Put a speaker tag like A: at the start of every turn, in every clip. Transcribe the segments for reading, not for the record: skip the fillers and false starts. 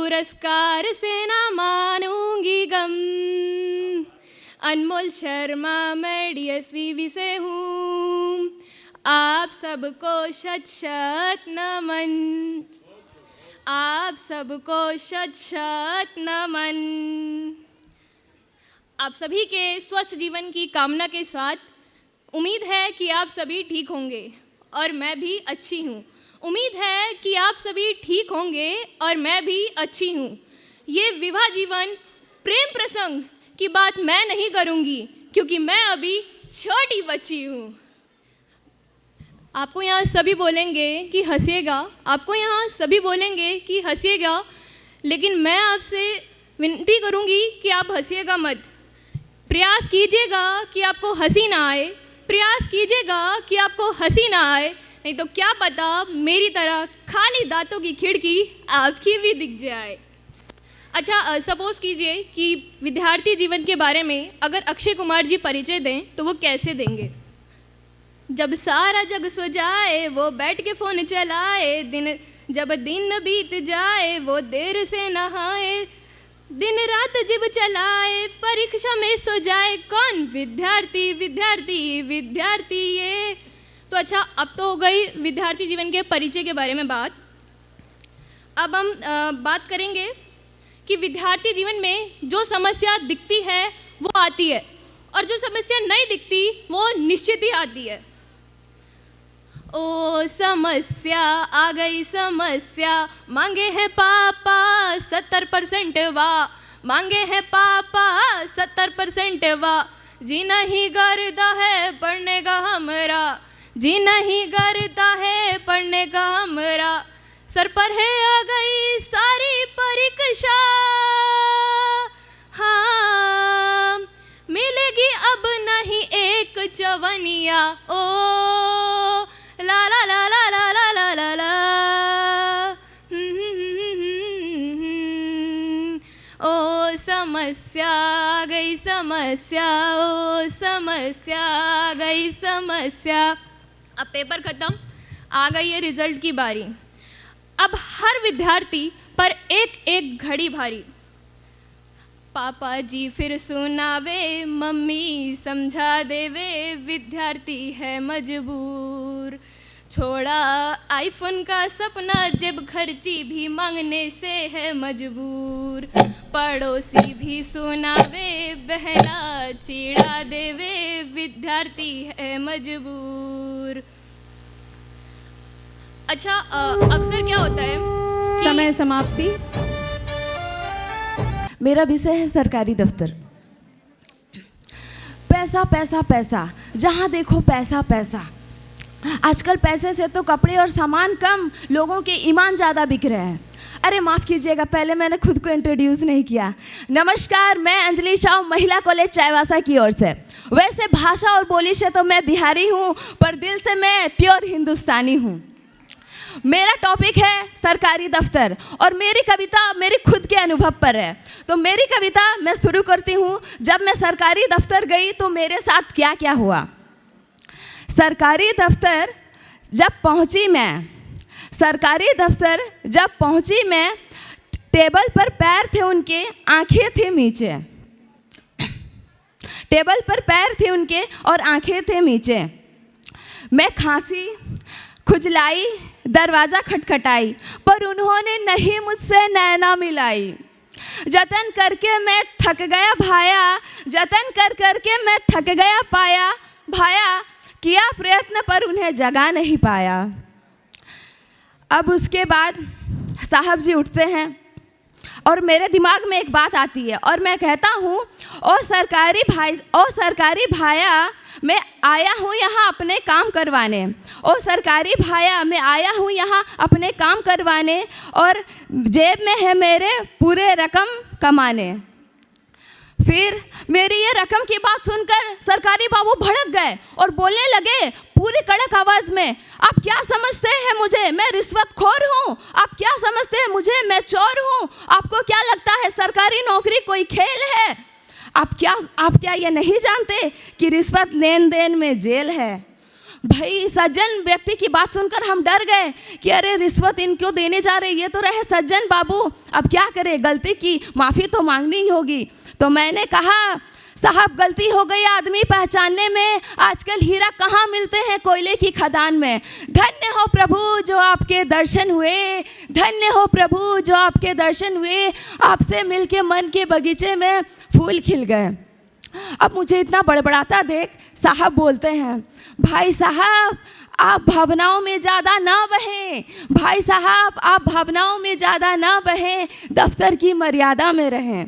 A: पुरस्कार से ना मानूंगी गम। अनमोल शर्मा मैं DSVV से हूँ। आप सबको शत शत नमन, आप सबको शत शत नमन। आप सभी के स्वस्थ जीवन की कामना के साथ उम्मीद है कि आप सभी ठीक होंगे और मैं भी अच्छी हूँ। उम्मीद है कि आप सभी ठीक होंगे और मैं भी अच्छी हूँ। ये विवाह जीवन प्रेम प्रसंग की बात मैं नहीं करूँगी क्योंकि मैं अभी छोटी बच्ची हूँ। आपको यहाँ सभी बोलेंगे कि हंसिएगा, आपको यहाँ सभी बोलेंगे कि हंसिएगा, लेकिन मैं आपसे विनती करूँगी कि आप हंसिएगा मत। प्रयास कीजिएगा कि आपको हंसी ना आए, प्रयास कीजिएगा कि आपको हंसी ना आए, नहीं तो क्या पता मेरी तरह खाली दांतों की खिड़की आपकी भी दिख जाए। अच्छा, सपोज कीजिए कि विद्यार्थी जीवन के बारे में अगर अक्षय कुमार जी परिचय दें तो वो कैसे देंगे। जब सारा जग सो जाए वो बैठ के फ़ोन चलाए, जब दिन बीत जाए वो देर से नहाए, दिन रात जिब चलाए परीक्षा में सो जाए, कौन विद्यार्थी विद्यार्थी विद्यार्थी ये। तो अच्छा, अब तो हो गई विद्यार्थी जीवन के परिचय के बारे में बात। अब हम बात करेंगे कि विद्यार्थी जीवन में जो समस्या दिखती है वो आती है और जो समस्या नहीं दिखती वो निश्चित ही आती है। ओ समस्या आ गई समस्या, मांगे हैं पापा 70% वाह, मांगे हैं पापा 70% वाह, जी नहीं करता है पढ़ने का हमरा, जी नहीं करता है पढ़ने का हमरा, सर पर है आ गई सारी परीक्षा, हाँ मिलेगी अब नहीं एक चवनिया, ओ ला ला ला ला ला ला ला ला ला, ओ समस्या आ गई समस्या, ओ समस्या आ गई समस्या। अब पेपर ख़त्म, आ गई है रिजल्ट की बारी। अब हर विद्यार्थी पर एक एक घड़ी भारी, पापा जी फिर सुनावे, मम्मी समझा देवे, विद्यार्थी है मजबूर, छोड़ा आईफोन का सपना, जेब खर्ची भी मांगने से है मजबूर, पड़ोसी भी सुनावे, बहना चिढ़ा देवे, विद्यार्थी है मजबूर। अच्छा, अक्सर क्या होता है,
B: समय समाप्ति। मेरा विषय है सरकारी दफ्तर। पैसा पैसा पैसा, जहाँ देखो पैसा पैसा। आजकल पैसे से तो कपड़े और सामान कम, लोगों के ईमान ज़्यादा बिक रहे हैं। अरे माफ़ कीजिएगा, पहले मैंने खुद को इंट्रोड्यूस नहीं किया। नमस्कार, मैं अंजलि शाह, महिला कॉलेज चाईबासा की ओर से। वैसे भाषा और बोली से तो मैं बिहारी हूँ, पर दिल से मैं प्योर हिंदुस्तानी हूँ। मेरा टॉपिक है सरकारी दफ्तर और मेरी कविता मेरे खुद के अनुभव पर है। तो मेरी कविता मैं शुरू करती हूँ। जब मैं सरकारी दफ्तर गई तो मेरे साथ क्या क्या हुआ। सरकारी दफ्तर जब पहुँची मैं, सरकारी दफ्तर जब पहुँची मैं, टेबल पर पैर थे उनके, आंखें थी नीचे। टेबल पर पैर थे उनके और आंखें थे नीचे। मैं खांसी, खुजलाई, दरवाज़ा खटखटाई, पर उन्होंने नहीं मुझसे नैना मिलाई। जतन करके मैं थक गया भाया, जतन कर करके मैं थक गया पाया, भाया किया प्रयत्न पर उन्हें जगा नहीं पाया। अब उसके बाद साहब जी उठते हैं और मेरे दिमाग में एक बात आती है और मैं कहता हूँ, ओ सरकारी भाया, मैं आया हूँ यहाँ अपने काम करवाने। ओ सरकारी भाया, मैं आया हूँ यहाँ अपने काम करवाने और जेब में है मेरे पूरे रकम कमाने। फिर मेरी ये रकम की बात सुनकर सरकारी बाबू भड़क गए और बोलने लगे पूरी कड़क आवाज़ में, आप क्या समझते हैं मुझे, मैं रिश्वतखोर हूँ? आप क्या समझते हैं मुझे, मैं चोर हूँ? आपको क्या लगता है सरकारी नौकरी कोई खेल है? आप क्या ये नहीं जानते कि रिश्वत लेन देन में जेल है? भाई सज्जन व्यक्ति की बात सुनकर हम डर गए कि अरे रिश्वत इनको देने जा रहे, ये तो रहे सज्जन बाबू, अब क्या करें, गलती की, माफ़ी तो मांगनी ही होगी। तो मैंने कहा साहब गलती हो गई आदमी पहचानने में, आजकल हीरा कहाँ मिलते हैं, कोयले की खदान में। धन्य हो प्रभु जो आपके दर्शन हुए, धन्य हो प्रभु जो आपके दर्शन हुए, आपसे मिलके मन के बगीचे में फूल खिल गए। अब मुझे इतना बड़बड़ाता देख साहब बोलते हैं, भाई साहब आप भावनाओं में ज़्यादा ना बहें, भाई साहब आप भावनाओं में ज़्यादा ना बहें, दफ्तर की मर्यादा में रहें।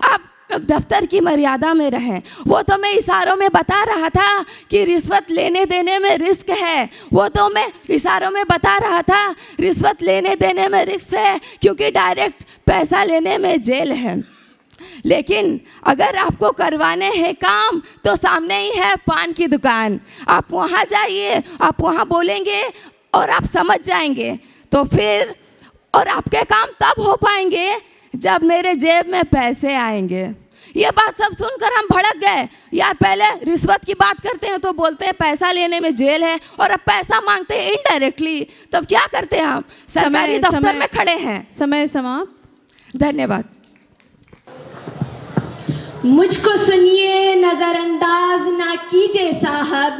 B: आप दफ्तर की मर्यादा में रहें। वो तो मैं इशारों में बता रहा था कि रिश्वत लेने देने में रिस्क है, वो तो मैं इशारों में बता रहा था रिश्वत लेने देने में रिस्क है, क्योंकि डायरेक्ट पैसा लेने में जेल है। लेकिन अगर आपको करवाने हैं काम तो सामने ही है पान की दुकान, आप वहाँ जाइए, आप वहाँ बोलेंगे और आप समझ जाएंगे। तो फिर और आपके काम तब हो पाएंगे जब मेरे जेब में पैसे आएंगे। ये बात सब सुनकर हम भड़क गए। यार पहले रिश्वत की बात करते हैं तो बोलते हैं पैसा लेने में जेल है, और अब पैसा मांगते हैं इनडायरेक्टली, तब क्या करते हैं हम, सरकारी दफ्तर में खड़े हैं।
C: समय समाप्त।
B: धन्यवाद।
D: मुझको सुनिए नज़रअंदाज ना कीजिए साहब,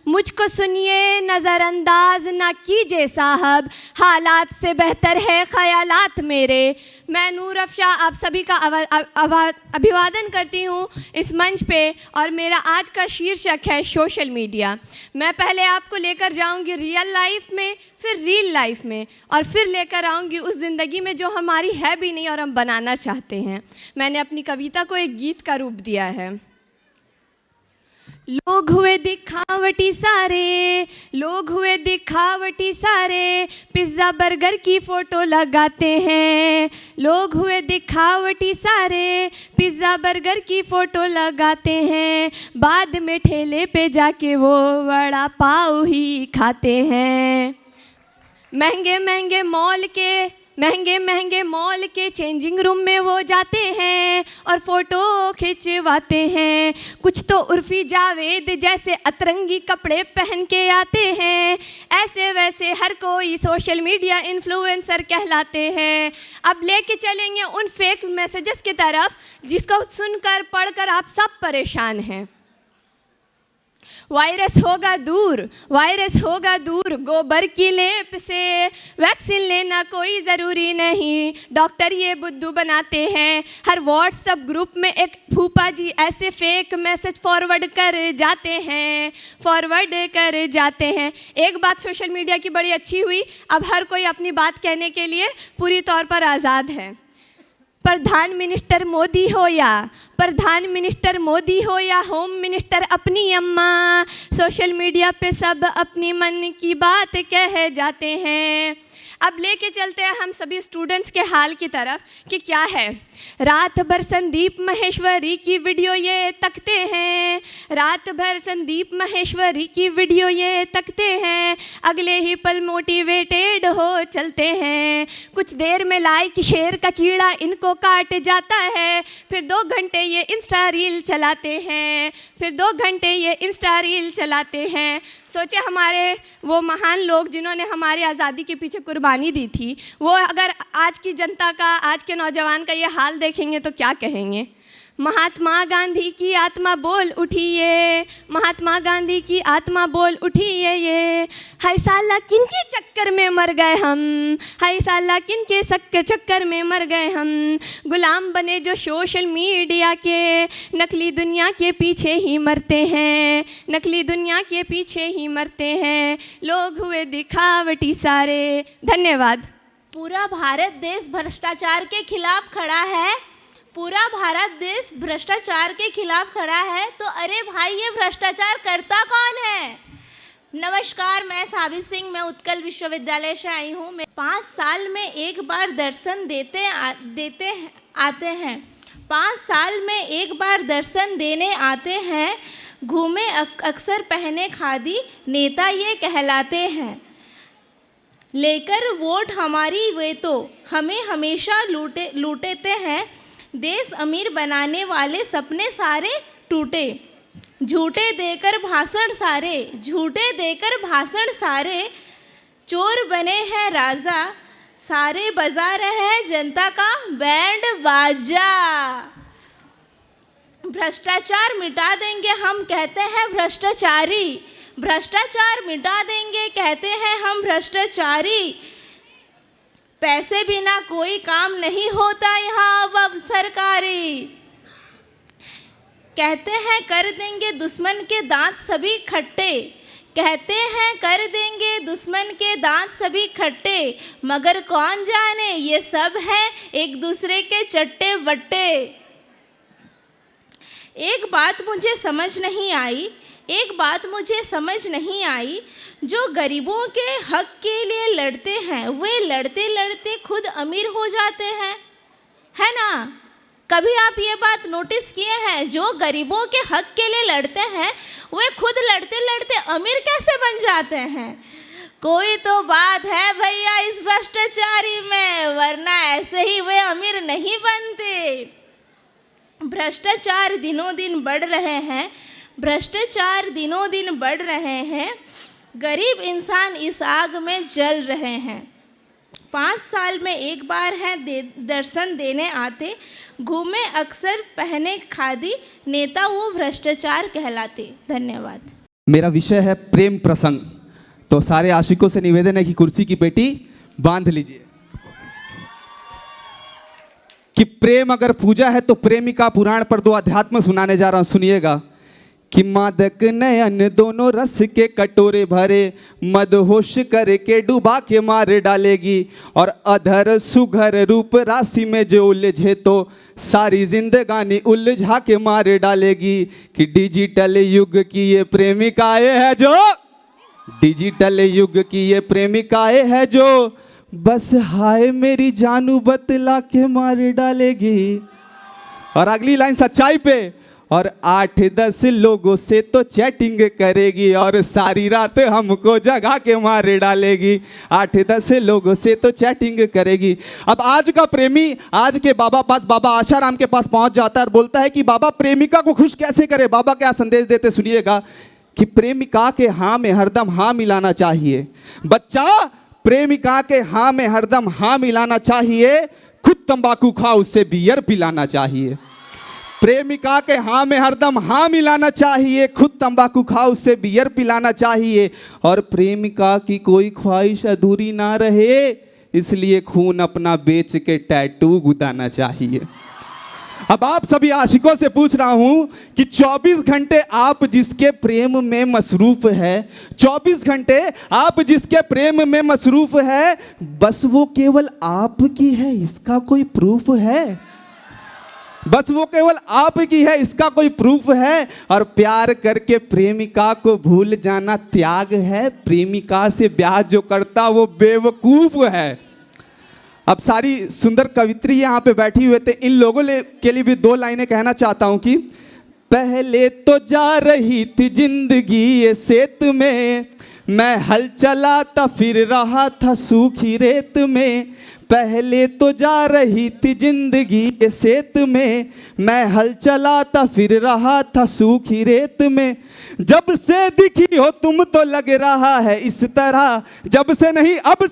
A: मुझको सुनिए नज़रअंदाज ना कीजिए साहब, हालात से बेहतर है ख़यालात मेरे। मैं नूर अफ़शा आप सभी का अभिवादन करती हूँ इस मंच पे, और मेरा आज का शीर्षक है सोशल मीडिया। मैं पहले आपको लेकर जाऊँगी रियल लाइफ में, फिर रील लाइफ में, और फिर लेकर आऊँगी उस ज़िंदगी में जो हमारी है भी नहीं और हम बनाना चाहते हैं। मैंने अपनी कविता को एक गीत का रूप दिया है। लोग हुए दिखावटी सारे, लोग हुए दिखावटी सारे, पिज़्ज़ा बर्गर की फ़ोटो लगाते हैं। लोग हुए दिखावटी सारे, पिज़्ज़ा बर्गर की फ़ोटो लगाते हैं, बाद में ठेले पे जाके वो वड़ा पाव ही खाते हैं। महंगे महंगे मॉल के चेंजिंग रूम में वो जाते हैं और फ़ोटो खिंचवाते हैं। कुछ तो उर्फ़ी जावेद जैसे अतरंगी कपड़े पहन के आते हैं, ऐसे वैसे हर कोई सोशल मीडिया इन्फ्लुएंसर कहलाते हैं। अब लेके चलेंगे उन फेक मैसेजेस की तरफ जिसको सुनकर पढ़कर आप सब परेशान हैं। वायरस होगा दूर, वायरस होगा दूर, गोबर की लेप से वैक्सीन लेना कोई ज़रूरी नहीं, डॉक्टर ये बुद्धू बनाते हैं। हर व्हाट्सएप ग्रुप में एक फूफा जी ऐसे फेक मैसेज फॉरवर्ड कर जाते हैं। एक बात सोशल मीडिया की बड़ी अच्छी हुई, अब हर कोई अपनी बात कहने के लिए पूरी तौर पर आज़ाद है। प्रधान मिनिस्टर मोदी हो या होम मिनिस्टर अपनी अम्मा, सोशल मीडिया पे सब अपनी मन की बात कह जाते हैं। अब लेके चलते हैं हम सभी स्टूडेंट्स के हाल की तरफ कि क्या है। रात भर संदीप माहेश्वरी की वीडियो ये तकते हैं, रात भर संदीप माहेश्वरी की वीडियो ये तकते हैं, अगले ही पल मोटिवेटेड हो चलते हैं। कुछ देर में लाइक शेयर का कीड़ा इनको काट जाता है, फिर 2 घंटे ये इंस्टा रील चलाते हैं। सोचे हमारे वो महान लोग जिन्होंने हमारी आज़ादी के पीछे कुर्बानी दी थी, वो अगर आज की जनता का, आज के नौजवान का ये हाल देखेंगे तो क्या कहेंगे। महात्मा गांधी की आत्मा बोल उठिए, महात्मा गांधी की आत्मा बोल उठिए, ये हाय साला किनके चक्कर में मर गए हम, हाय साला किनके चक्कर में मर गए हम। गुलाम बने जो सोशल मीडिया के, नकली दुनिया के पीछे ही मरते हैं, नकली दुनिया के पीछे ही मरते हैं। लोग हुए दिखावटी सारे। धन्यवाद।
E: पूरा भारत देश भ्रष्टाचार के खिलाफ खड़ा है, पूरा भारत देश भ्रष्टाचार के खिलाफ खड़ा है, तो अरे भाई ये भ्रष्टाचार करता कौन है। नमस्कार, मैं साबित सिंह, मैं उत्कल विश्वविद्यालय से आई हूँ। 5 साल में एक बार दर्शन आते हैं, 5 साल में एक बार दर्शन देने आते हैं, घूमे अक्सर पहने खादी, नेता ये कहलाते हैं। लेकर वोट हमारी वे तो हमें हमेशा लूटते हैं, देश अमीर बनाने वाले सपने सारे टूटे। झूठे देकर भाषण सारे, झूठे देकर भाषण सारे, चोर बने हैं राजा, सारे बजा रहे हैं जनता का बैंड बाजा। भ्रष्टाचार मिटा देंगे हम कहते हैं भ्रष्टाचारी, भ्रष्टाचार मिटा देंगे कहते हैं हम भ्रष्टाचारी। पैसे बिना कोई काम नहीं होता यहाँ अब सरकारी। कहते हैं कर देंगे दुश्मन के दांत सभी खट्टे, कहते हैं कर देंगे दुश्मन के दांत सभी खट्टे, मगर कौन जाने ये सब हैं एक दूसरे के चट्टे बट्टे। एक बात मुझे समझ नहीं आई, एक बात मुझे समझ नहीं आई, जो गरीबों के हक के लिए लड़ते हैं वे लड़ते लड़ते खुद अमीर हो जाते हैं, है ना? कभी आप ये बात नोटिस किए हैं? जो गरीबों के हक के लिए लड़ते हैं वे खुद लड़ते लड़ते अमीर कैसे बन जाते हैं? कोई तो बात है भैया इस भ्रष्टाचारी में, वरना ऐसे ही वे अमीर नहीं बनते। भ्रष्टाचार दिनों दिन बढ़ रहे हैं, भ्रष्टाचार दिनों दिन बढ़ रहे हैं, गरीब इंसान इस आग में जल रहे हैं। 5 साल में एक बार है दर्शन देने आते, घूमे अक्सर पहने खादी, नेता वो भ्रष्टाचार कहलाते। धन्यवाद।
F: मेरा विषय है प्रेम प्रसंग, तो सारे आशिकों से निवेदन है कि कुर्सी की पेटी बांध लीजिए। कि प्रेम अगर पूजा है तो प्रेमिका पुराण पर 2 अध्यात्म सुनाने जा रहा हूं, सुनिएगा। कि मादक नयन दोनों रस के कटोरे भरे, मदहोश करके डुबा के मार डालेगी, और अधर सुघर रूप राशि में जो उलझे तो सारी जिंदगानी उलझा के मार डालेगी। कि डिजिटल युग की ये प्रेमिकाएं है जो, डिजिटल युग की ये प्रेमिकाएं है जो, बस हाय मेरी जानू बतला के मार डालेगी। और अगली लाइन सच्चाई पे, और 8-10 लोगों से तो चैटिंग करेगी, और सारी रात हमको जगा के मार डालेगी। 8-10 लोगों से तो चैटिंग करेगी। अब आज का प्रेमी आज के बाबा पास, बाबा आशाराम के पास पहुंच जाता है और बोलता है कि बाबा प्रेमिका को खुश कैसे करे। बाबा क्या संदेश देते सुनिएगा। कि प्रेमिका के हाँ में हरदम हाँ मिलाना चाहिए। बच्चा, प्रेमिका के हाँ में हरदम हाँ मिलाना चाहिए, खुद तंबाकू खा उससे बियर पिलाना चाहिए। प्रेमिका के हाँ में हरदम हाँ मिलाना चाहिए, खुद तंबाकू खा उससे बियर पिलाना चाहिए। और प्रेमिका की कोई ख्वाहिश अधूरी ना रहे, इसलिए खून अपना बेच के टैटू गुदाना चाहिए। अब आप सभी आशिकों से पूछ रहा हूं कि 24 घंटे आप जिसके प्रेम में मसरूफ है, 24 घंटे आप जिसके प्रेम में मसरूफ है, बस वो केवल आपकी है इसका कोई प्रूफ है? बस वो केवल आपकी है इसका कोई प्रूफ है? और प्यार करके प्रेमिका को भूल जाना त्याग है, प्रेमिका से ब्याह जो करता वो बेवकूफ है। अब सारी सुंदर कवित्री यहाँ पे बैठी हुए थे, इन लोगों के लिए भी 2 लाइनें कहना चाहता हूँ। कि पहले तो जा रही थी जिंदगी ये सेत में, मैं हल चलाता फिर रहा था सूखी रेत में। पहले तो जा रही थी जिंदगी ये सेत में, मैं हल चलाता फिर रहा था सूखी रेत में। जब से दिखी हो तुम तो लग रहा है इस तरह, जब से नहीं अब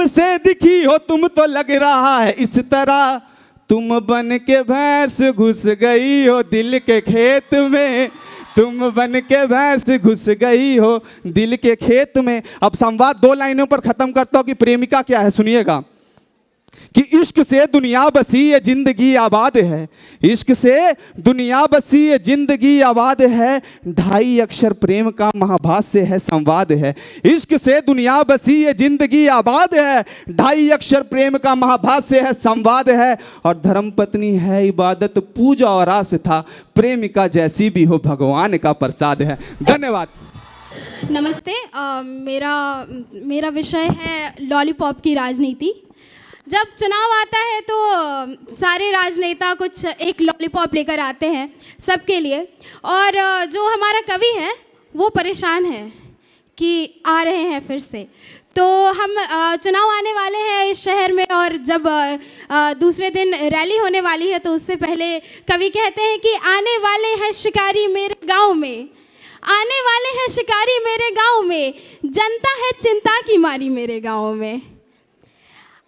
F: से दिखी हो तुम तो लग रहा है इस तरह। तुम बन के भैंस घुस गई हो दिल के खेत में, तुम बन के भैंस घुस गई हो दिल के खेत में। अब संवाद 2 लाइनों पर खत्म करता हूं कि प्रेमिका क्या है, सुनिएगा। कि इश्क से दुनिया बसी ये जिंदगी आबाद है, इश्क से दुनिया बसी ये जिंदगी आबाद है। 2.5 अक्षर प्रेम का महाभाष्य है संवाद है। इश्क से दुनिया बसी ये जिंदगी आबाद है, 2.5 अक्षर प्रेम का महाभाष्य है संवाद है। और धर्म पत्नी है इबादत पूजा और आस्था, प्रेमिका जैसी भी हो भगवान का प्रसाद है। धन्यवाद।
C: नमस्ते। मेरा विषय है लॉलीपॉप की राजनीति। जब चुनाव आता है तो सारे राजनेता कुछ एक लॉलीपॉप लेकर आते हैं सबके लिए, और जो हमारा कवि है वो परेशान है कि आ रहे हैं फिर से। तो हम चुनाव आने वाले हैं इस शहर में, और जब दूसरे दिन रैली होने वाली है तो उससे पहले कवि कहते हैं कि आने वाले हैं शिकारी मेरे गांव में, आने वाले हैं शिकारी मेरे गांव में, जनता है चिंता की मारी मेरे गांव में।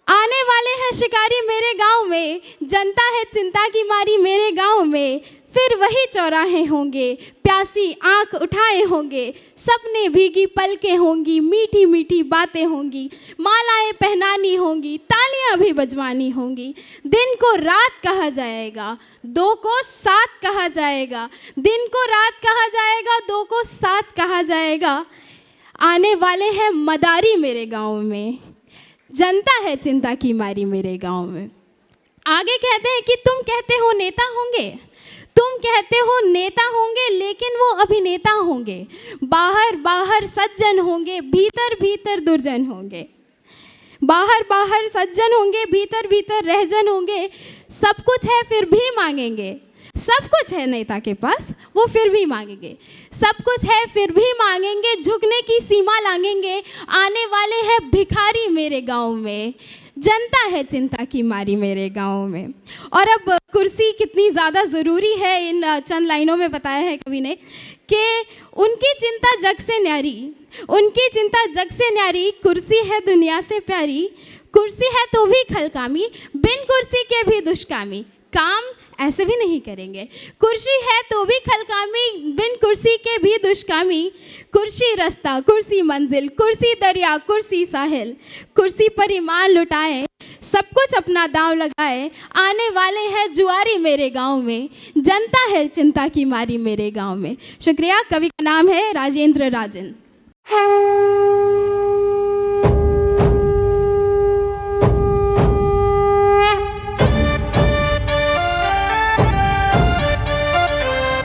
C: आने वाले हैं शिकारी मेरे गांव में, जनता है चिंता की मारी मेरे गांव में। फिर वही चौराहे होंगे, प्यासी आंख उठाए होंगे, सपने भीगी पलकें होंगी, मीठी मीठी बातें होंगी, मालाएं पहनानी होंगी, तालियां भी बजवानी होंगी। दिन को रात कहा जाएगा, दो को साथ कहा जाएगा, दिन को रात कहा जाएगा, दो को साथ कहा जाएगा। आने वाले हैं मदारी मेरे गांव में, जनता है चिंता की मारी मेरे गांव में। आगे कहते हैं कि तुम कहते हो नेता होंगे, तुम कहते हो नेता होंगे, लेकिन वो अभिनेता होंगे। बाहर बाहर सज्जन होंगे, भीतर भीतर दुर्जन होंगे। बाहर बाहर सज्जन होंगे, भीतर भीतर रहजन होंगे। सब कुछ है फिर भी मांगेंगे, सब कुछ है नेता के पास, वो फिर भी मांगेंगे। सब कुछ है फिर भी मांगेंगे, झुकने की सीमा लांघेंगे। आने वाले हैं भिखारी मेरे गांव में, जनता है चिंता की मारी मेरे गांव में। और अब कुर्सी कितनी ज़्यादा ज़रूरी है इन चंद लाइनों में बताया है कवि ने कि उनकी चिंता जग से न्यारी, उनकी चिंता जग से न्यारी, कुर्सी है दुनिया से प्यारी, कुर्सी है तो भी खलकामी, बिन कुर्सी के भी दुष्कामी, काम ऐसे भी नहीं करेंगे। कुर्सी है तो भी खलकामी, बिन कुर्सी के भी दुष्कामी। कुर्सी रास्ता, कुर्सी मंजिल, कुर्सी दरिया, कुर्सी साहिल, कुर्सी पर ईमान लुटाए, सब कुछ अपना दांव लगाए। आने वाले हैं जुआरी मेरे गांव में, जनता है चिंता की मारी मेरे गांव में। शुक्रिया। कवि का नाम है राजेंद्र राजन।